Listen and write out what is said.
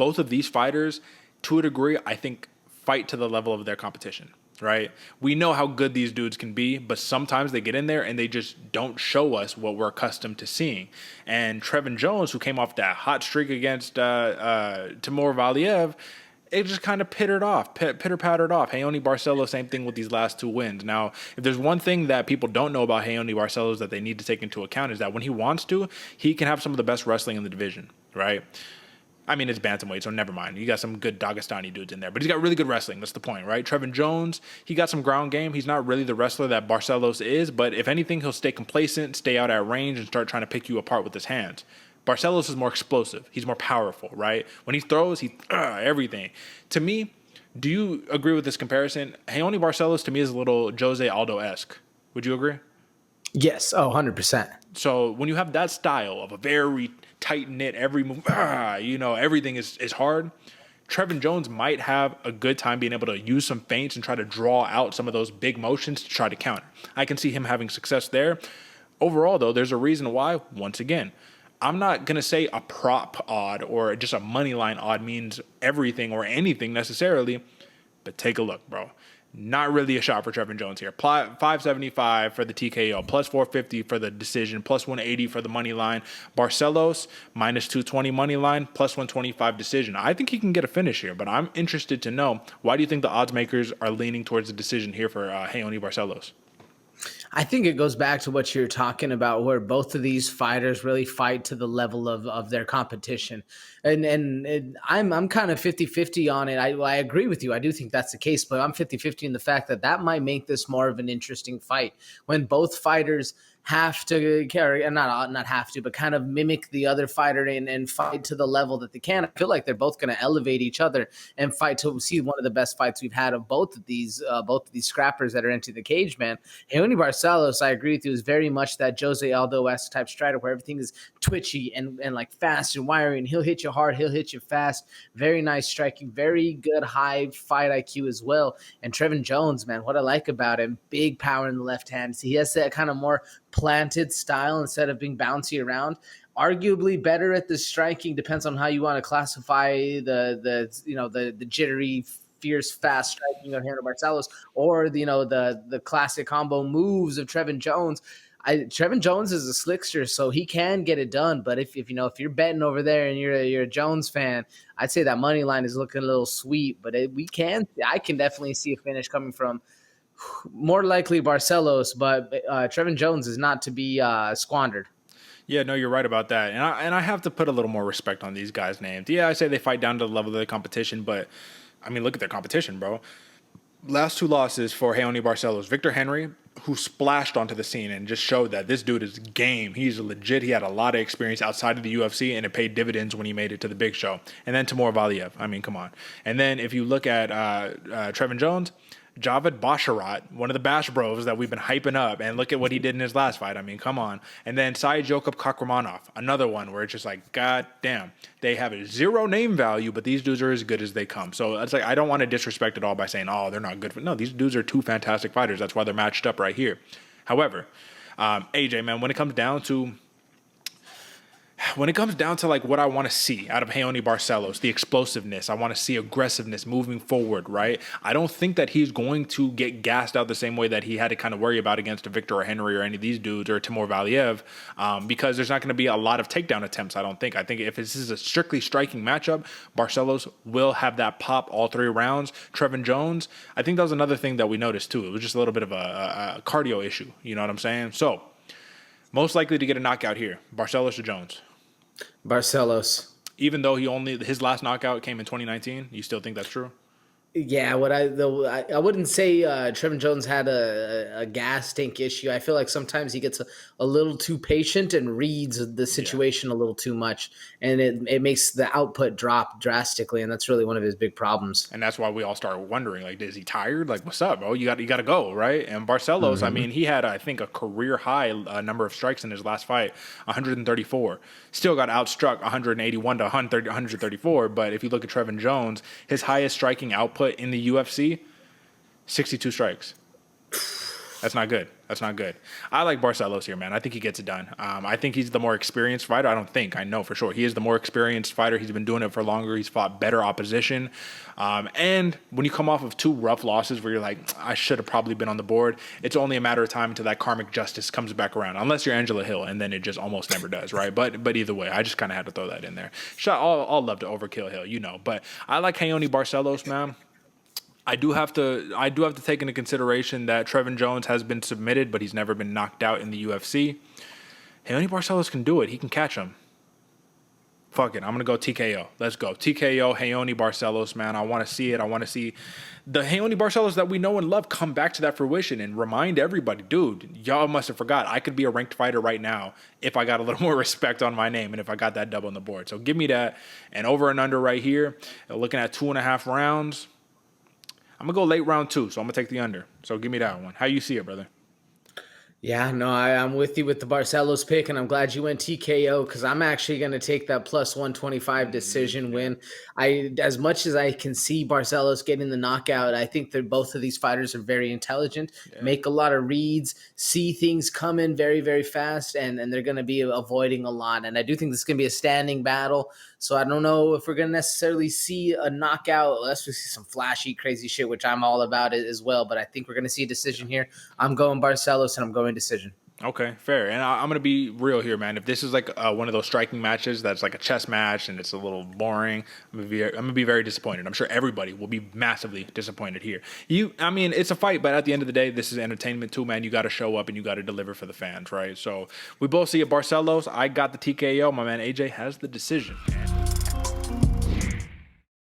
both of these fighters, to a degree, I think fight to the level of their competition, right? We know how good these dudes can be, but sometimes they get in there and they just don't show us what we're accustomed to seeing. And Trevin Jones, who came off that hot streak against Timur Valiev, it just kind of pitter-pattered off. Raoni Barcelos, same thing with these last 2 wins. Now, if there's one thing that people don't know about Raoni Barcelos that they need to take into account is that when he wants to, he can have some of the best wrestling in the division, right? I mean, it's bantamweight, so never mind. You got some good Dagestani dudes in there, but he's got really good wrestling. That's the point, right? Trevin Jones, he got some ground game. He's not really the wrestler that Barcelos is, but if anything, he'll stay complacent, stay out at range, and start trying to pick you apart with his hands. Barcelos is more explosive. He's more powerful, right? When he throws, everything. To me, do you agree with this comparison? Raoni Barcelos, to me, is a little Jose Aldo-esque. Would you agree? Yes. Oh, 100%. So when you have that style of a very tight-knit, every move, everything is hard, Trevin Jones might have a good time being able to use some feints and try to draw out some of those big motions to try to counter. I can see him having success there. Overall, though, there's a reason why, once again, I'm not going to say a prop odd or just a money line odd means everything or anything necessarily, but take a look, bro. Not really a shot for Trevin Jones here. 575 for the TKO, plus 450 for the decision, plus 180 for the money line. Barcelos, minus 220 money line, plus 125 decision. I think he can get a finish here, but I'm interested to know, why do you think the odds makers are leaning towards the decision here for Raoni Barcelos? I think it goes back to what you're talking about, where both of these fighters really fight to the level of their competition. And I'm kind of 50-50 on it. I agree with you. I do think that's the case, but I'm 50-50 in the fact that might make this more of an interesting fight when both fighters have to carry, and not have to, but kind of mimic the other fighter and fight to the level that they can. I feel like they're both going to elevate each other and fight to see one of the best fights we've had of both of these scrappers that are into the cage, man. Raoni Barcelos, I agree with you, is very much that Jose Aldo-esque type strider where everything is twitchy and like fast and wiry, and he'll hit you hard, he'll hit you fast. Very nice striking, very good high fight IQ as well. And Trevin Jones, man, what I like about him, big power in the left hand. So he has that kind of more planted style instead of being bouncy around. Arguably better at the striking, depends on how you want to classify the jittery, fierce, fast striking of Raoni Barcelos, or the classic combo moves of Trevin Jones. Trevin Jones is a slickster, so he can get it done. But if you're betting over there and you're a Jones fan, I'd say that money line is looking a little sweet. But I can definitely see a finish coming from more likely Barcelos, but Trevin Jones is not to be squandered. Yeah, no, you're right about that. And I have to put a little more respect on these guys' names. Yeah, I say they fight down to the level of the competition, but, I mean, look at their competition, bro. Last 2 losses for Raoni Barcelos. Victor Henry, who splashed onto the scene and just showed that this dude is game. He's legit. He had a lot of experience outside of the UFC, and it paid dividends when he made it to the big show. And then Timur Valiev. I mean, come on. And then if you look at Trevin Jones, Javed Basharat, one of the Bash Bros that we've been hyping up, and look at what he did in his last fight. I mean, come on. And then Said Jokub Kakramanov, another one where it's just like, god damn, they have a 0 name value, but these dudes are as good as they come. So it's like, I don't want to disrespect it all by saying, oh, they're not good. No, these dudes are 2 fantastic fighters. That's why they're matched up right here. However, AJ, man, when it comes down to like what I want to see out of Raoni Barcelos, the explosiveness, I want to see aggressiveness moving forward, right? I don't think that he's going to get gassed out the same way that he had to kind of worry about against a Victor or Henry or any of these dudes or Timur Valiev, because there's not going to be a lot of takedown attempts, I don't think. I think if this is a strictly striking matchup, Barcelos will have that pop all 3 rounds. Trevin Jones, I think that was another thing that we noticed too. It was just a little bit of a cardio issue, you know what I'm saying? So, most likely to get a knockout here, Barcelos or Jones? Barcelos. Even though his last knockout came in 2019, you still think that's true? Yeah, I wouldn't say Trevin Jones had a gas tank issue. I feel like sometimes he gets a little too patient and reads the situation a little too much, and it makes the output drop drastically, and that's really one of his big problems. And that's why we all start wondering, like, is he tired? Like, what's up, bro? You got to go, right? And Barcelos, I mean, he had, I think, a career high number of strikes in his last fight, 134. Still got outstruck 181 to 134, but if you look at Trevin Jones, his highest striking output in the UFC, 62 strikes. That's not good. That's not good. I like Barcelos here, man. I think he gets it done. I think he's the more experienced fighter. I know for sure. He is the more experienced fighter. He's been doing it for longer. He's fought better opposition. And when you come off of 2 rough losses where you're like, I should have probably been on the board, it's only a matter of time until that karmic justice comes back around. Unless you're Angela Hill, and then it just almost never does, right? But either way, I just kind of had to throw that in there. All love to overkill Hill, you know. But I like Raoni Barcelos, man. I do have to take into consideration that Trevin Jones has been submitted, but he's never been knocked out in the UFC. Raoni Barcelos can do it. He can catch him. Fuck it. I'm going to go TKO. Let's go. TKO, Raoni Barcelos, man. I want to see it. I want to see the Raoni Barcelos that we know and love come back to that fruition and remind everybody, dude, y'all must have forgot. I could be a ranked fighter right now if I got a little more respect on my name and if I got that double on the board. So give me that. And over and under right here, looking at 2.5 rounds. I'm going to go late round 2, so I'm going to take the under. So give me that one. How you see it, brother? Yeah, no, I'm with you with the Barcelos pick, and I'm glad you went TKO because I'm actually going to take that plus 125 decision win. As much as I can see Barcelos getting the knockout, I think that both of these fighters are very intelligent, make a lot of reads, see things coming very, very fast, and they're going to be avoiding a lot. And I do think this is going to be a standing battle. So I don't know if we're going to necessarily see a knockout unless we see some flashy, crazy shit, which I'm all about it as well. But I think we're going to see a decision here. I'm going Barcelos, and I'm going decision. Okay, fair. And I'm going to be real here, man. If this is like one of those striking matches that's like a chess match and it's a little boring, I'm going to be very disappointed. I'm sure everybody will be massively disappointed here. It's a fight, but at the end of the day, this is entertainment too, man. You got to show up and you got to deliver for the fans, right? So we both see it. Barcelos, I got the TKO. My man AJ has the decision, man.